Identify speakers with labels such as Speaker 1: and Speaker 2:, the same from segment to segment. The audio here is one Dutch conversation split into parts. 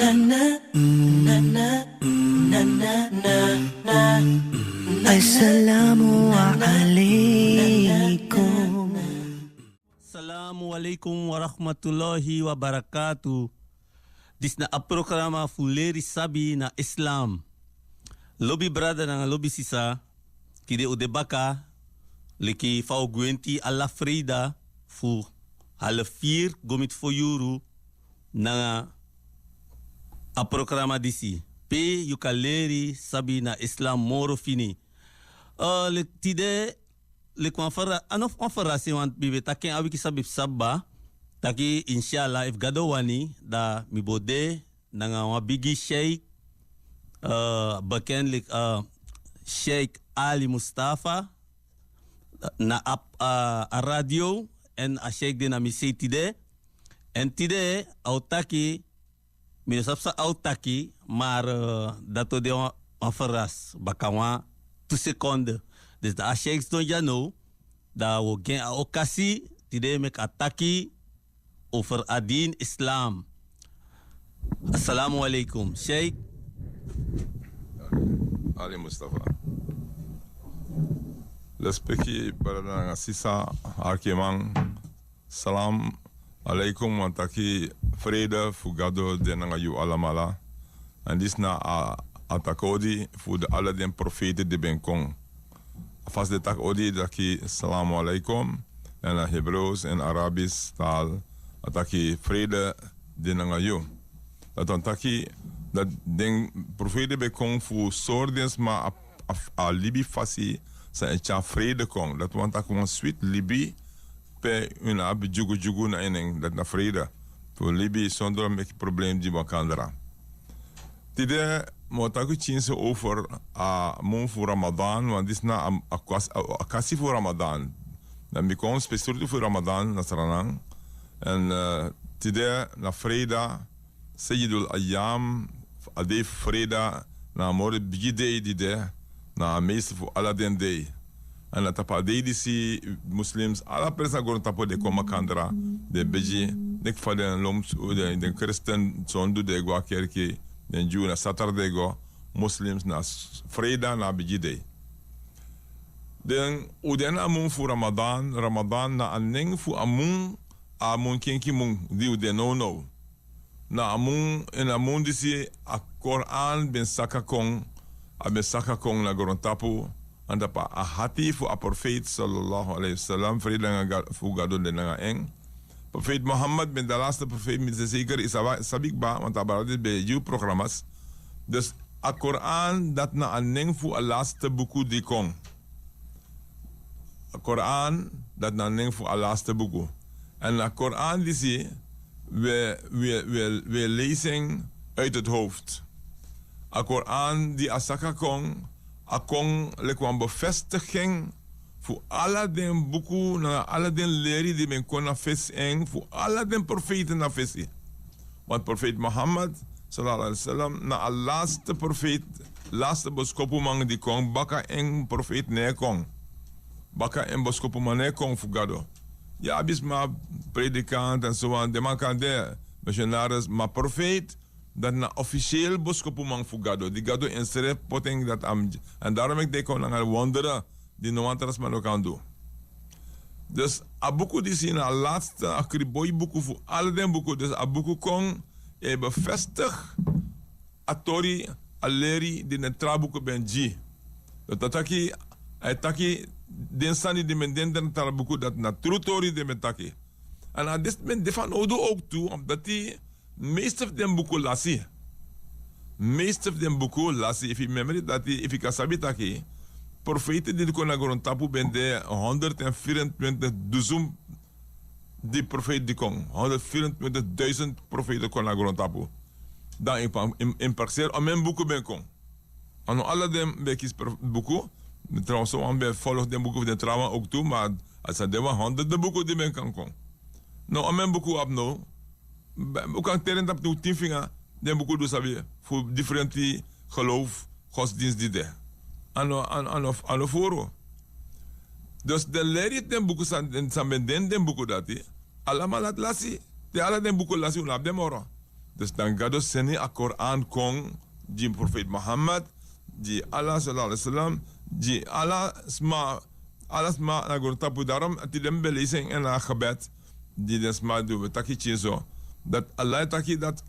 Speaker 1: Assalamu alaikum.
Speaker 2: Assalamu alaikum wa rahmatullahi wa barakatuh. Dis na a programa Fuleri Sabi na Islam. Lobby brother na lobby sisa. Kide o debaka. Leki fao gwenti alla freda. Fu half 4 gomit fo yuru. Na a programa disi. Pe yukaleri Sabi na Islam moro fini. Le tide le kwafara anof onfarasi want bibe taken awiki sabib sabba taki inshallah if gado wani da mi bode nanga wa bigi sheikh bekend Sheikh Ali Mustafa na a radio en a sheikh de na mi say tide en tide autaki mi sapsa autaki maar dato de onfaras bakawa 2 seconden. Dus de Asheiks don ya know dat we geen occasie die met attackie over adin islam. Assalamu alaikum. Sheikh
Speaker 3: Ali Mustafa. Lespeki pada sisa arkemang salam alaikum wantaki vrede fugado de nanga yu alamala. En dis na atakodi voor de alle den profeten de benkong. Vast de tak odi daki salamu alaikum en na Hebreeuws en Arabisch taal ataki vrede de nangayo. Dat antaki dat den profeten benkong voor soordens ma a libi fasi sa echa vrede kong. Dat want ak een sweet libi pe una ab jugu jugu na eneng dat na vrede. Voor libi zonder mek probleem die bakandra. Tide motaku chinse over a mon voor Ramadan, want dit is na akasi voor Ramadan. Dan bekom speciaal voor Ramadan na Saranang. En tide na vreda, Sayyidul Ayyam, ade vreda na more bigide dide na meeste voor Aladdin day. En na tapa day disi Muslims ala persa goron tapo de koma kandra de beji nek fa den loms de Christen zondu de gwa kerke. Den Jew na Saturday go, Muslims na Vreda na Bijide. Den uden amun fu Ramadan, Ramadan na aneng fu amun kenki mun di uden no. Na amun en amun disi a Quran ben sakakong, a ben sakakong na gorontapu, anda pa a hati fu a profeet sallallahu alaihi wasallam, Vreda nga fu gado den nga eng. Profeet Mohammed ben de laatste profeet met zeker is sabikba, want dat is bij jouw programma's. Dus het Koran dat na een voor het laatste boek die komt. Het Koran dat na een voor het laatste boek. En het Koran die zie we lezen uit het hoofd. Het Koran die asaka kong, akong lekwam bevestiging. Voor alle den boeken, na alle den leren die men kon afvis en voor alle den profeten na visie. Want profeet Mohammed, sallallahu alaihi wasallam, na al laatste profeet, laatste boskopuman die kon, baka en profeet ne kon. Baka en boskopuman ne kon fugado. Ja, abis ma predikant en zo aan, de man kan de, missionaris, maar profeet, dat na officieel boskopuman fugado. Die gado in sere potting dat am, en daarom ik de kon lang wonderen, die no antras man ook aan doen. Dus a boek die zien al laatste akriboy boek voor alle den boeken. Dus a boek kon bevestig atori aleri die net traboeken ben G. Dat taki taki den sani die men den traboeken dat na trutori de metaki. En a dit men defan odo ook toe omdat die meeste den boeken lasi. Meeste den boeken lasi if you memory dat die if ik asabi taki. Profeten die kon naar tapu ben de 124.000 die profeet die kon. 124.000 profeten kon naar tapu. Dan in parcel om mijn boeken ben kon. En alle dem bekis boeken. Trouwens zo aan bij volg de boeken de trouwen ook toe, maar als dat de 100 de boeken die men kan kon. Nou om mijn boeken op nou. Ook kan teren op nu 10 vinger de boeken dus hebben voor differente geloof, godsdienst die de. Ano foro. Dus de leer den boeken zijn den boeken dat allemaal laat lasi. De alle den boeken lasi unab de moro. Dus dan gado seni a Quran kong di profeet Muhammad di Allah sallallahu alaihi wasallam di Allah sma na gon tapu darom ati dem belezing en a gebed di desma do taki chizo dat Allah taki dat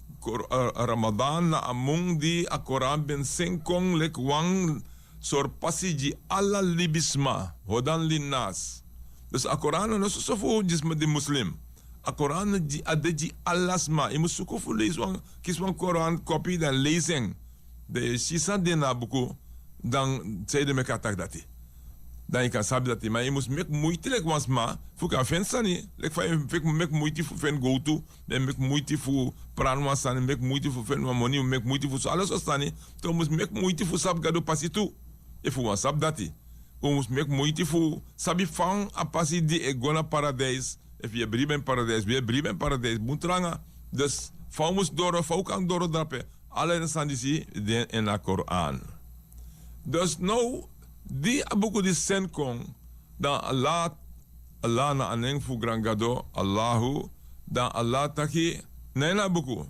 Speaker 3: Ramadan na among di a Quran ben sengkong lek wang sorpasi di Allah libisma hodan linnas. Dus a Quran no so fu jisma di muslim. A Quran di adeji Allahsma. Imu suku fu lees wang kiswang Quran copy dan lezing. De sisa de na buku dan zeide me katak dati. Dan je kan sabi dati. Maar je moest mek moeite lek wans ma. Fu kan fensani. Lek fa mek moeite fu fen go to. Mek moeite fu pran wansani. Mek moeite fu fen money. Mek moeite fu alles ostani. To moest mek moeite fu sab gado pasi tu. E fu wan sab dati. We moest mek moeite fu sabi fang a pasi di e gona paradijs. If je brief in paradijs, weer brief in paradijs. Buntranga. Dus vrouw moest door, vrouw kan door drapen. Alle in sandisi in de Koran. Dus nou, die abuku die sen kong, dan Allah na aneng fu grangado, Allahu, dan Allah taki, nena abuku.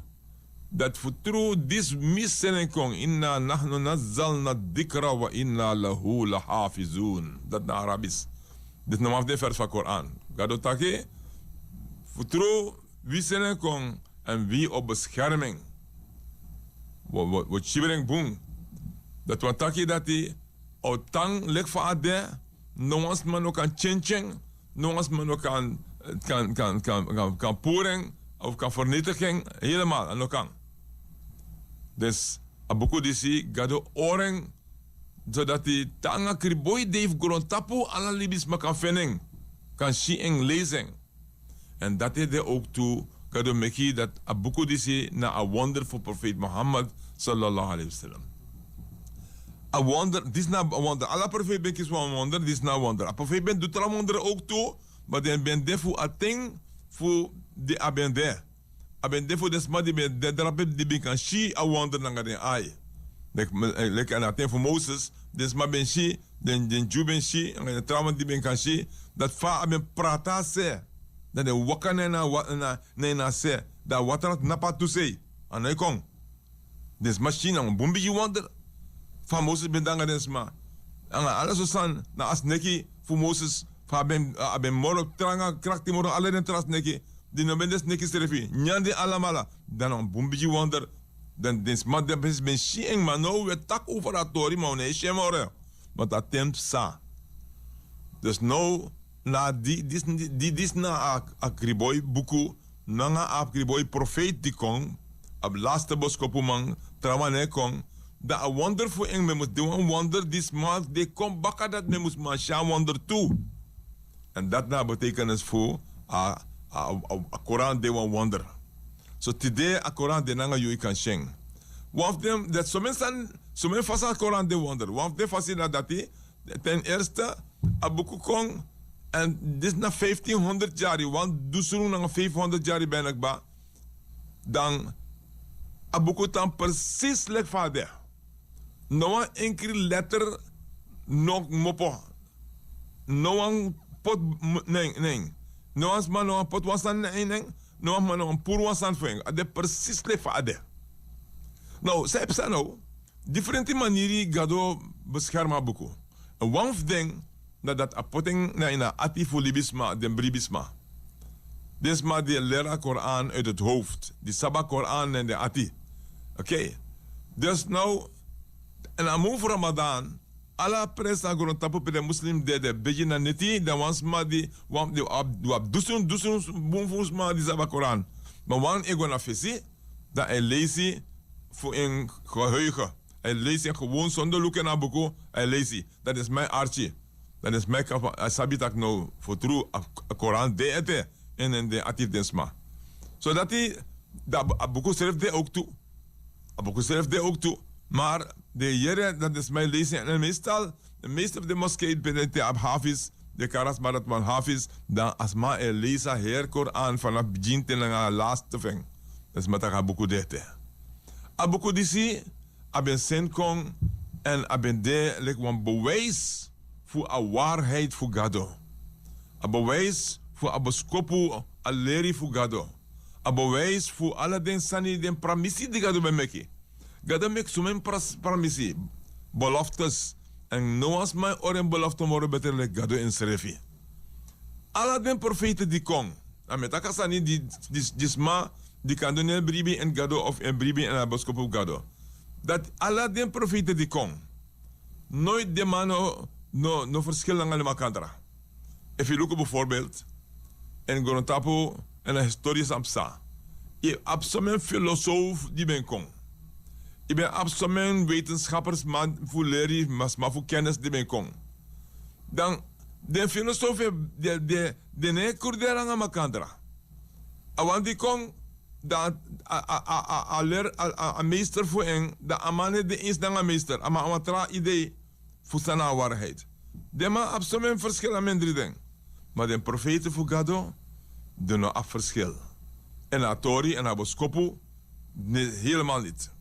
Speaker 3: Dat fu true dis missen kong, inna nahnu nazzalna dikra wa inna lahu lahafizun. Dat na Arabisch. Dit is nog de vers van Koran. Gado taki, futuro wie zijn kon en wie op bescherming. Wat chibering boom. Dat wat taki dat die otang lek van ade, no ons man ook kan chencheng, no ons man ook kan poering of kan vernietiging, helemaal en ook kan. Dus abuku disi gado oring zodat die tanga kriboy deef grondtapu ala libis ma kan fening, kan shieng lezing. En dat is er ook toe, gado meki dat abuku disi na a wonderful profeet Muhammad sallallahu alaihi wasallam. A wonder, this na a wonder. Alla profeet ben kiswa wonder, this na wonder. A profeet ben doet er wonder ook toe, maar den ben de fu a ting fu de abende. Abende fu desma di ben de drape di ben kan shi a wonder nanga den ai. Lek aan aten voor Moses, dus maar ben shi, den Jew ben shi, en de trauma die ben kan shi, dat fa ben prata se, dat de wakane na se, dat water napa tu se, aan hij kong. Dus machine aan bumbi je wonder, fa Moses ben danga des ma, en alles zo san na as neki voor Moses, fa ben moro tranga krakti moro alle den tras neki, die no ben des neki serefi, nyandi alamala, dan aan bumbi je wonder. Dan is maar de ben shieng maar nou we tak over dat tori maar nee shemore maar dat tempt sa dus nou na die na akriboy buku na akriboy profeet die kon ab laatste boskopu man tramane kon da a wonderful eng me must do one wonder this month they come back dat me must ma sha wonder too en dat na betekenis voor a Quran de one wonder. So today a Quran de nanga you can sing. One of them that so men fasa Quran de wonder. One of them fasina dati ten eerste a buku kong en dit na 1500 jaar, want dusuru na 500 jaar ben ik ba. Dan a buku tan precies lek vader. No enkele letter nog mopo. No one pot nee. No one man no pot wasan nee. No man no pur wasan feng. Ade precies lek vader. Nou, zij hebben nou differente manieren gado beschermen boeken. En one of them dat apotting na ina atifu libisma den bribisma. Dit maar die leraar Koran uit het hoofd, die Sabba Koran en de ati. Oké. Dus nou en amu voor Ramadan, alla pres agron tapu pe de muslim de begina neti, dan was maar die dusun boomfus maar die Sabba Koran. Maar wan ego na fesi, dat hij leest voor een geheugen. Hij leest gewoon zonder lukken naar boeken. Hij leest. Dat is mijn archie. Dat is mijn sabitak nou voor true Koran de en de atif desma. Zodat hij dat boeken schrijft de ook toe. Boeken schrijft de ook toe. Maar de jaren dat is mijn lezen en meestal de meeste van de moskee ben de Hafiz, de karas maar dat man Hafiz, dan als maar een lezer heer Koran vanaf begin tot de laatste ving. Dat is met dat boeken de. Abuku disi, aben sen kong en aben de like een bewijs voor a waarheid voor gado. A bewijs voor a beskopu a leri voor gado. A bewijs voor alle den sani den pramisi die gado bemeki. Gado mek sumen pramisi. Beloftes. En noas mij oren belofte moro beter le gado in srefi. Alla den profeten die kon. En met akasani die sma die kan doen een bribi en gado of een bribi en aboskop op gado. Dat alla den profeten die kon. Nooit de mano no verschil lang aan elkaar. If you look bijvoorbeeld en Gorontapo en een historisch amsa. Je absoluut filosoof die ben kon. Je bent absoluut wetenschappers man voor leren, maar voor kennis die ben kon. Dan de filosoof de ne kurdera aan elkaar. Want die kon dat a meester voor en de amane de eens dan een meester, maar amatra idee voor zijn waarheid. De man absoluut verschil aan minder ding. Maar de profeten voor Gado doen nog een verschil. En Atori en Aboskopu helemaal niet.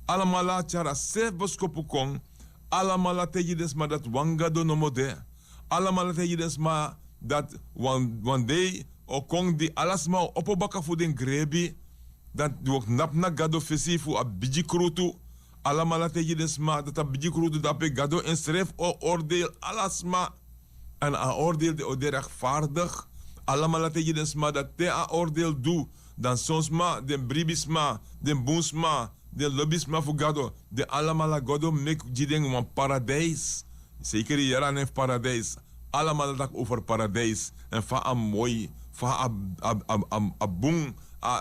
Speaker 3: Allemaal laat je dat zelf Boskopu kon. Allemaal laat je desma dat Wangado no mode. Allemaal laat je desma dat one day o kon die alles maar opbakken voor den grebi. Dat ook nap na Gado visie voor een biji krutu. Allemaal laat je desma dat een biji krutu dat pe Gado en schreef o oordeel alles maar. En een oordeel de rechtvaardig. Allemaal laat je desma dat te een oordeel doet. Dan soms ma, den bribisma, den boensma, den lobisma voor Gado. De allemaal la Gado mek jideng van paradijs. Zeker hier aan een paradijs. Allemaal dat over paradijs. En van een mooi, van een boom,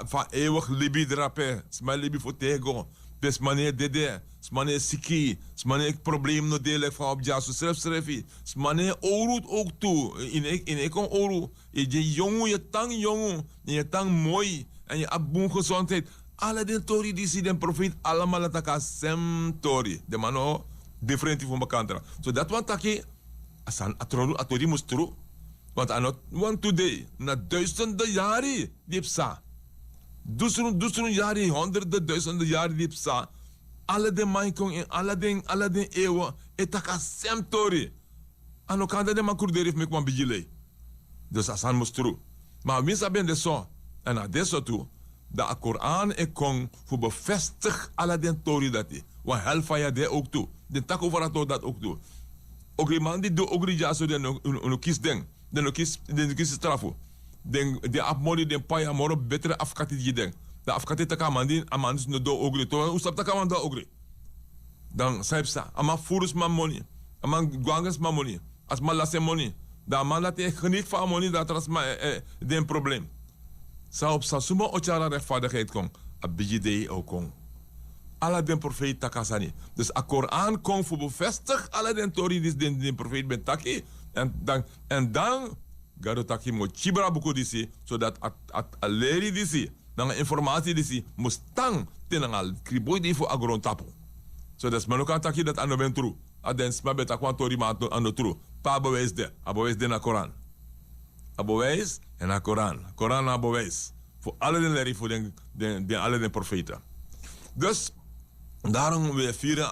Speaker 3: van eeuwig libi drape. Sma libi voor tego. Pes manier dede, smane siki, smane probleem no dele van op jaso schrefi. Smane orut ook toe. In ik kon oru. Je jongen, je tang jongen, je tang mooi en je aboen gezondheid. Alle den tori die zie den profeet allemaal dat ik sem tori. De mano different van elkaar. So dat want taki asan atori moest true. Want anot want today na duizenden jaren diepsa. Duizenden jaren, honderden duizenden jaren diepsa. Alle de maikong en alle den eeuwen. Etaka sem tori. Ano kanda de makurderi heeft me kwam bijile. Dus asan moest true. Maar minstens ben de zo. En na deze toe. Dat de Koran en kon voor bevestig alle den tori dat die. Want helfaya de ook toe. De tak over dat ook toe. Ook die man die doet ook die jaso den kies den. Den kies strafu. De apmodi den paya moro betere afkati die den. De afkati taka mandin amandis no do ogri. To usap taka man do ogri. Dan saipsa. Ama furus man money. Ama guangas man money. As man lasse money. Da man dat je geniet van money dat er as ma den probleem. Sa op sa suma ochara rechtvaardigheid kon. A bijide ook kon. Alla den profeet takasani. Dus a Koran kon voor bevestig alla den tori die den profeet ben taki. En dan gado taki mo chibra buku disi. Zodat a leri disi. Dan informatie disi. Mustang tenangal kriboy di voor agron tapu. Zodat men ook kan taki dat ano ben true. Aden smabe takwan tori ma ano true. Pa bewijs de. A bewijs de na Koran. A bewijs en a Koran. Koran a bewijs. Voor alle den leri voor den alle den profeten. Dus daarom we vieren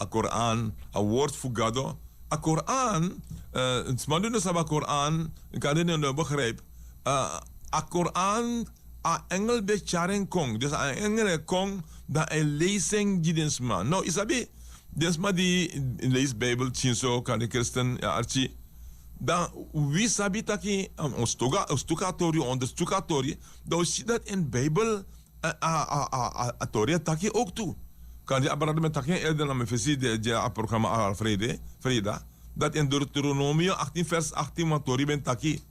Speaker 3: a Koran, a woord voor Gado. A Koran, het doen dus a Koran, ik kan dit niet begrijpen. A Koran, a engel becharen kong. Dus a engel kong, dat een lezing die densma. Nou, isabi, densma die leest Bijbel, chinso, kan de christen, ja, archie. Dan, wie sabi taki, stukatori, onder stukatori, dan zie dat in Bijbel, a Toria taki ook toe. Kan je abrade met taki eerder naar mijn visie, de programma Al-Freda, dat in Deuteronomie 18 vers 18, want Tori ben taki,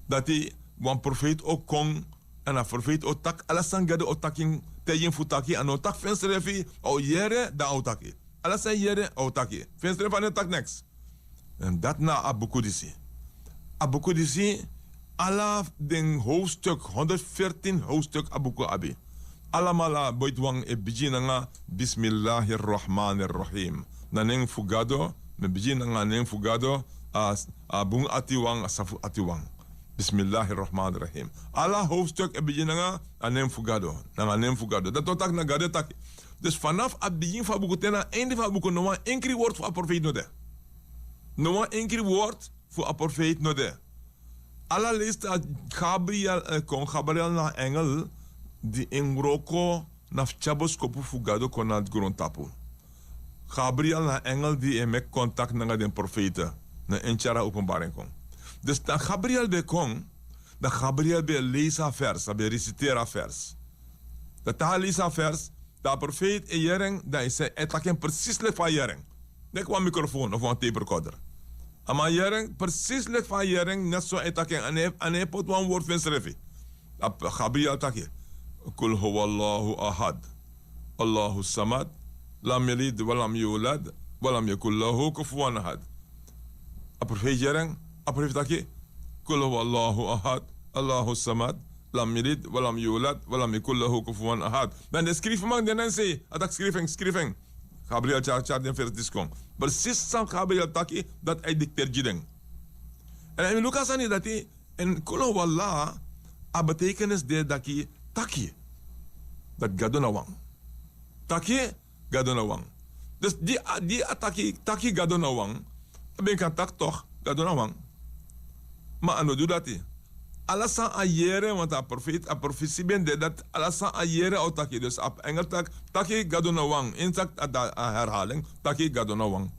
Speaker 3: dat hij, een profeet ook kon, en een profeet ook tak, alles aan gade ook taking, tegen voor taki, en ook tak venstrefi, o jere, da ook taki. Alles aan jere, ook taki. Venstrefi aan het tak niks. En dat na Abukudisi. Abukudisi, alla den hoofdstuk, 114 hoofdstuk Abuku Abi. Allemaal boitwang e bijina nga Bismillahirrahmanirrahim. Naneng fugado, me bijina nga neng fugado, abung atiwang, asafu atiwang. Bismillahirrahmanirrahim. Alla hoofdstuk e bijina nga anem fugado. Nanganem fugado. Dat otak na gade tak. Dus vanaf het begin van Abuku tena, einde van Abuku, nog maar één keer woord voor een profeet no de. Nog maar één keer woord voor een profeet no de. Alla leest Gabriel na engel, di ingroko na chabos kopu fugado konat gron tapu. Gabriel na engel die mek contact na den profete na enchara openbaring kon. Dus dan Gabriel be kon, dan Gabriel be leesa vers, be recitera vers. Dat ta leesa vers, da profeet e jering, da is etaken precies le van jering. Nek een microfoon of een tape recorder. Maar jering, precies le van jering, net zo etaken, ane pot one woord van schrijven. Gabriel takje. Kul huwallahu ahad. Allahu samad. Lam yalid walam yulad. Walam yakul lahu kufuwan ahad. A profeet jering, a profeet takje. Kul huwallahu ahad. Allahu samad. Lam yalid walam yulad. Walam yakul lahu kufuwan ahad. Dan de schrijven man, dan zei, atak schrijving. Gabriel Char den Vertiskong. Precies sang Gabriel taki dat hij dicteert jideng. En in Lucas ani dat hij en kolo wallah a betekenis de daki taki. Dat gadona wang. Taki gadona wang. Dus die taki gadona wang. Ben kan tak toch gadona wang. Maar ano doe dat hij. Alasan ayere, want a profetie ben de dat alasan ayere au taki. Dus op Engels taki gadona wang. Intact a herhaling, taki gadona wang.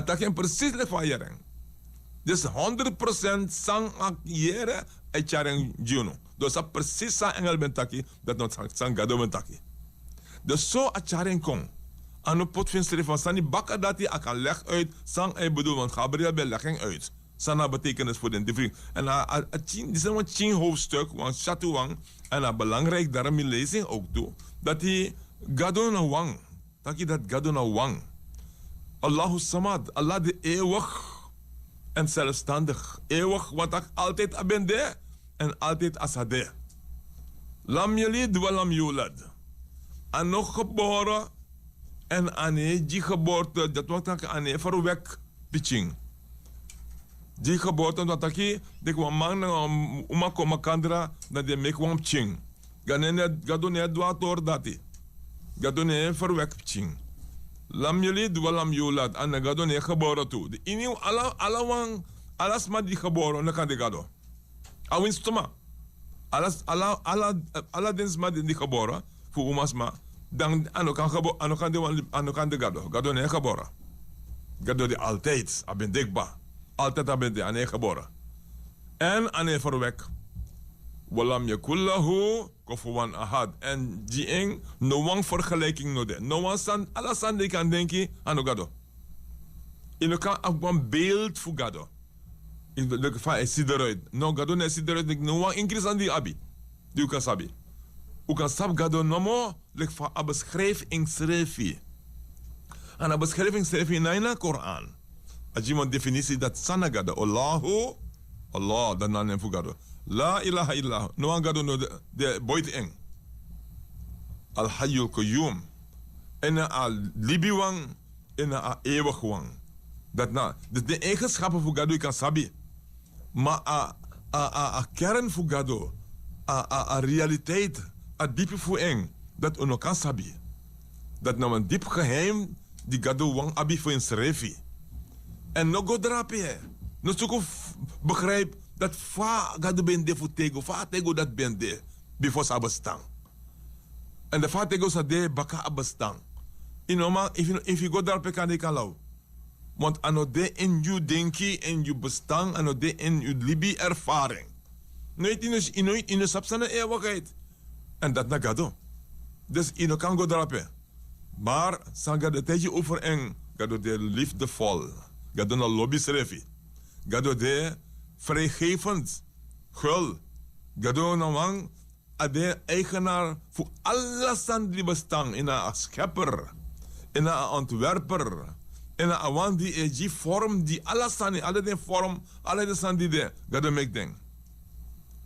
Speaker 3: Taki precies le van jaren. Dus 100% sang ayere e charen juno. Dus a precies sa Engels ben taki, dat not sang gado ben taki. Dus zo a charen kon. Ano pot vinstri van sani baka dati a kan leg uit, sang e bedoel, want Gabriel ben legging uit. Sana betekenis voor de vriend. En dit is een 10 hoofdstuk, want Chatuwang, en belangrijk daarom in lezing ook toe, dat hij Gadona Wang, dat hij dat Gadona Wang, Allahu Samad, Allah de eeuwig en zelfstandig, eeuwig wat ik altijd abende en altijd asade. Lam yalid wa lam yulad. En nog geboren en ane die geboorte, dat wordt ik ane verwek pitching. Die geboorte dat aki de kwam man na uma koma kandra na de mek wam ching. Gadone dwator dati. Gadone verwek ching. Lam yalid wa lam yulad an gadone geboren toe. De iniu ala wang alas ma die geboren na kan de gado. Awin stoma. Ala dens ma die geboren fu umas ma dan ano kan de gado. Gadone geboren. Gado de altijd aben dekba. Altijd aan de ane geboren. En ane verwek. Walam yakullahu kufuwan ahad. En die eng no wang vergelijking no de. No wang san, alla san de kan denken aan gado. In kan een beeld voor gado. In de geval is sideroid. No gado ne sideroid. No wang increase aan die abi. Die u kan sabi. U kan sab gado no mo. Lek van a beschrijving schrijfie. En a beschrijving schrijfie na in de Koran. Als je een definitie dat sana gado, Allahu, Allah, dan naam fugado. La ilaha illallah, no an gado no de boit eng. Al hayyul qayyum. En a libiwang, en a eeuwig wang. Dat na, dus de eigenschappen fugado kan sabi. Maar a kern fugado, a realiteit, a diepe fu eng, dat ono kan sabi. Dat nou een diep geheim, die gado wang abi voor een schreefie. En nog goed drapje. No zo begrijp dat va gado ben de voor tego, va tego dat ben de, before sa bestang. En de va tego sa de baka abestang. Inoma, if you go drapje kan ik alau. Want ano de in you denki, in you bestang, ano de in you libi ervaring. Nooit in de sapsane eeuwigheid. En dat na gado. Dus ino kan go drapje. Maar sanga de tijdje over en gado de liefdevol. Gado na lobby schreefie. Gado de vrijgevend. Gul. Gado na wang. Ade eigenaar voor alles aan die bestaan. In een schepper. In een ontwerper. In een wang die vorm. Die alles aan die. Alle die vorm. Alle die aan die de. Gado make ding.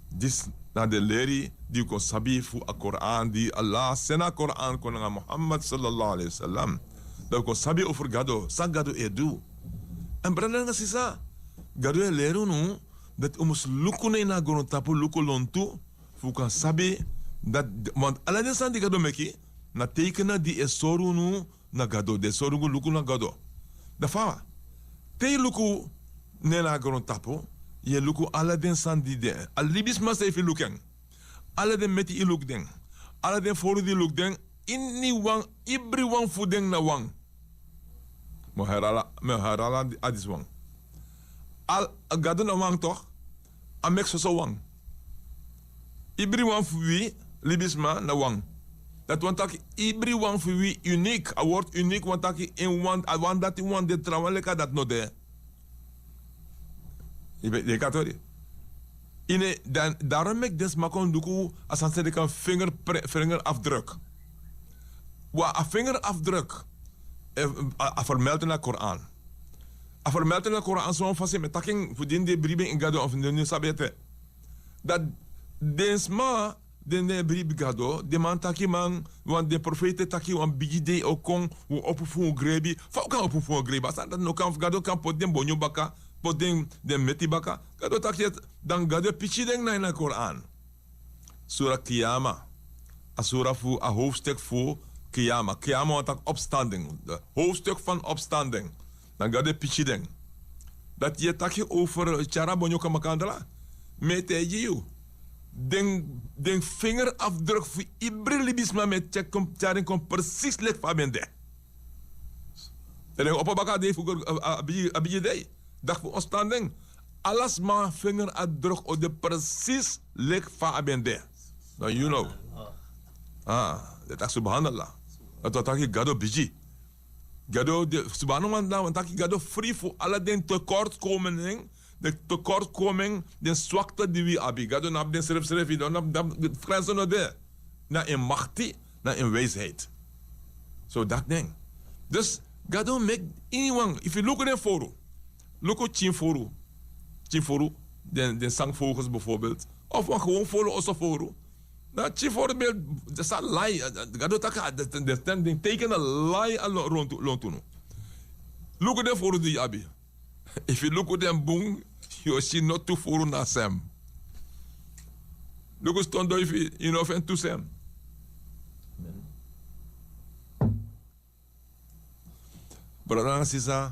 Speaker 3: Dis na de leri. Die kon sabi voor a Koran. Die Allah. Sena Koran kon nga Muhammad sallallahu alaihi wasallam. Dat kon sabi over Gado. Sa Gado edu. En branda nga sisa, gado e lero no, dat umus luku na ina gono tapu luku lontu, fukan sabi, dat, want aladen san di gado meki, na tekena di esoru no na gado, de esoru go luku na gado. Da fawa, te luku ne na gono tapu, ye luku aladen san di de, alibis mas efi lukeng, alle den met die look den. Alle den voor die look den. In ni wang, ibri wang fu den na wang. Me herala adis wang. Al gadon na wang toch? Amek so wang. Ibri wang fu wi, libisma na wang. Dat want dat ibri wang fu wi uniek. A word uniek want dat in want dat in want de trawaleka dat no de. Je kan het daarom maak ik des makon duku als aan zet ik een vingerafdruk. Wa een vingerafdruk vermeldt in de Koran. Vermeldt in de Koran zo'n fase met taking voor die brieven in gado of in de sabete. Dat densma de brief gado de man taki man want de profete taki wan bigide okon wo opufu grebi fa kan opufu grebi asa dat no kan gado kan pot den bonyo baka pot den meti baka gado taki dan gado pichi den na Koran. Surah Kiyama. A surah fu a hoofdstuk voor Kiyama. Kiyama wat opstanding. De hoofdstuk van opstanding. Dan gado pichi den. Dat je taki over chara bonyo kan makandala. Mete je den vingerafdruk voor iedere libisma met check komt precies lek van bende. En op een bakka de voor abije dag voor opstanding. Alles maar vingerafdruk op de precies lek van bende. Nou, you know. Dat is subhanallah. Dat wat ik gado biji. Gado de subhanallah want ik gado free voor alle den tekortkomingen. De tekortkoming, de zwakte die we hebben. Ga dan op de schrijf, dan op de grenzen naar de. Naar een machti, naar een wijsheid. Zo dat ding. Dus, ga dan make anyone, if you look at the forum, look at Chinforu, de zangvogels bijvoorbeeld, of gewoon forum als een forum. Nou, Chinforu, dat is een lie. Ga dan dat tekenen lie rond toen. Look at the forum die je hebt. If you look at them boom, you see not too far na sem. Look at stand if you know and to sem. Brother sisa,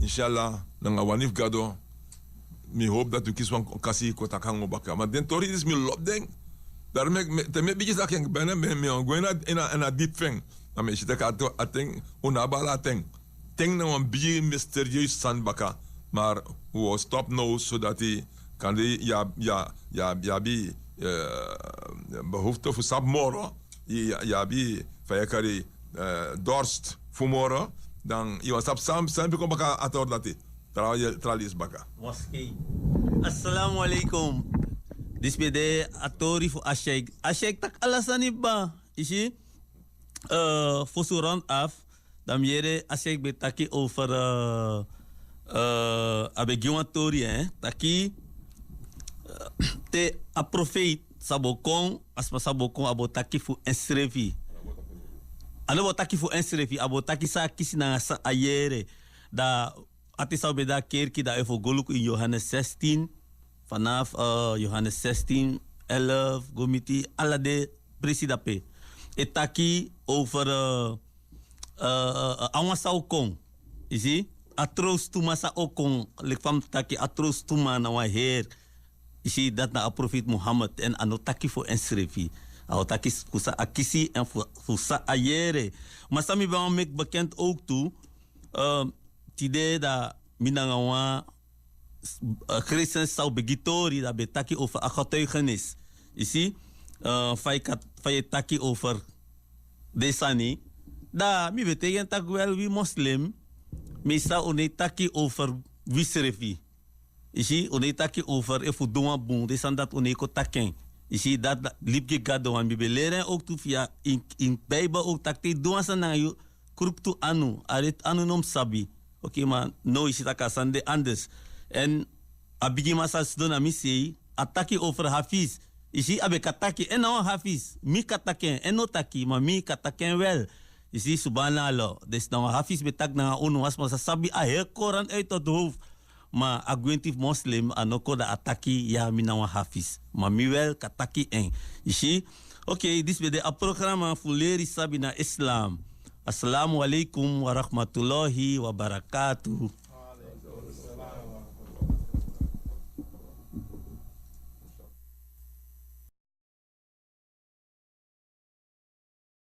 Speaker 3: inshallah, nanga wanif gado. Me hope that you kiss one kasi ko takang baka. Maar den tori is me lop ding. Daar me bijis dat ik ben me going in a deep thing. Na me shita ating unabala ting. Ting na een beetje mysterieus sandbaka. Maar we stop nou zodat hij kan behoefte voor sap moro. Vijkari dorst voor moro. Dan je was sam bekom baka ator dat hij tralis baka.
Speaker 2: Moskee. Assalamu alaikum. Dis bede atori voor Ashek. Ashek tak alasani ba. Isi voor zo rond af. Dan jere Ashek betaki over abegiwatori taki te a profeet sabokon asma sabokon abotaki fu insrevi abotaki fu insrevi abotaki sa kisi na sa ayere da ati sa beda kerki da efo goluk in Johannes 16 vanaf Johannes 16 11 gomiti alade presidape etaki over awasaukong isi atroos tuma sa okong likfam taki atroos tuma na wa heer isi dat na profeet Muhammad en ano taki fo ensrefi ao taki kusa akisi en fusa ayere masami ba mek bekend ook toe tide da minangawa Christen sau begitori da betaki over getuigenis isi fai taki over desani da mi betekent tak wel wie moslim meestal onetaki over wisrefi. Isi onetaki over efu doa boom. Desan dat oneko taken. Isi dat lipje gadoan. Mi beleren ook toe via in Bijbel ook takte doa sana yu kuruk tu anu. Aret anu nom sabi. Oké man, no isi takasande anders. En abigi masa sdona misi ataki over hafiz. Isi abe kataki en nou hafiz. Mi kataken en no taki maar mi kataken wel. Isi subhanallah. Dus nou hafiz betak na unu was maar sabi heel Koran uit tot hoofd. Maar agwentif moslim anoko da ataki ya minawa hafiz. Maar mi wel kataki en. Isi oké, dit is de programma voor leren sabi na Islam. Assalamu alaikum wa rahmatullahi wa barakatuh.